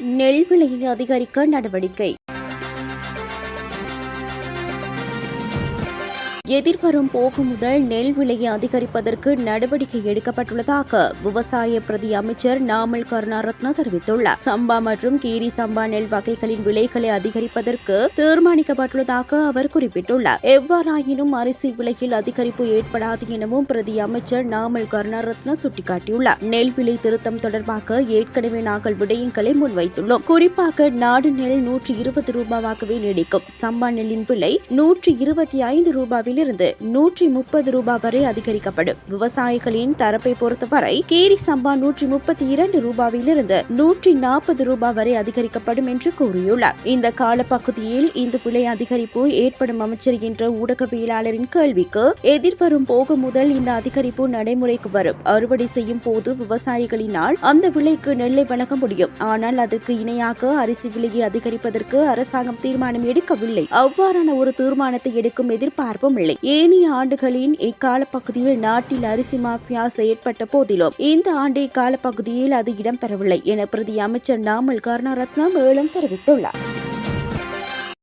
நெல் விலையை அதிகரிக்க நடவடிக்கை. எதிர்வரும் போக்கு முதல் நெல் விலையை அதிகரிப்பதற்கு நடவடிக்கை எடுக்கப்பட்டுள்ளதாக விவசாய பிரதி அமைச்சர் நாமல் கருணாரத்ன தெரிவித்துள்ளார். சம்பா மற்றும் கீரி சம்பா நெல் வகைகளின் விலைகளை அதிகரிப்பதற்கு தீர்மானிக்கப்பட்டுள்ளதாக அவர் குறிப்பிட்டுள்ளார். எவ்வாறாயினும் அரிசி விலையில் அதிகரிப்பு ஏற்படாது எனவும் பிரதி அமைச்சர் நாமல் கருணாரத்ன சுட்டிக்காட்டியுள்ளார். நெல் விலை திருத்தம் தொடர்பாக ஏற்கனவே நாங்கள் விடயங்களை முன்வைத்துள்ளோம். குறிப்பாக நாடு நெல் 120 ரூபாவாகவே நீடிக்கும். சம்பா நெல்லின் விலை 125 ரூபாவில் இருந்து 130 ரூபாய் வரை அதிகரிக்கப்படும். விவசாயிகளின் தரப்பை பொறுத்தவரை கீரி சம்பா 132 ரூபாயிலிருந்து 140 ரூபாய் வரை அதிகரிக்கப்படும் என்று கூறியுள்ளார். இந்த காலப்பகுதியில் இந்த விலை அதிகரிப்பு ஏற்படும் அமைச்சர் என்ற ஊடகவியலாளரின் கேள்விக்கு எதிர்வரும் போக முதல் இந்த அதிகரிப்பு நடைமுறைக்கு வரும். அறுவடை செய்யும் போது விவசாயிகளினால் அந்த விலைக்கு நெல்லை வழங்க முடியும். ஆனால் அதற்கு இணையாக அரிசி விலையை அதிகரிப்பதற்கு அரசாங்கம் தீர்மானம் எடுக்கவில்லை. அவ்வாறான ஒரு தீர்மானத்தை எடுக்கும் எதிர்பார்ப்பும் இல்லை. ஏனைய ஆண்டுகளின் இக்கால பகுதியில் நாட்டில் அரிசி மாஃபியா செயற்பட்ட போதிலும் இந்த ஆண்டு இக்கால பகுதியில் அது இடம்பெறவில்லை என பிரதி அமைச்சர் நாமல் கருணாரத்ன மேலும் தெரிவித்துள்ளார்.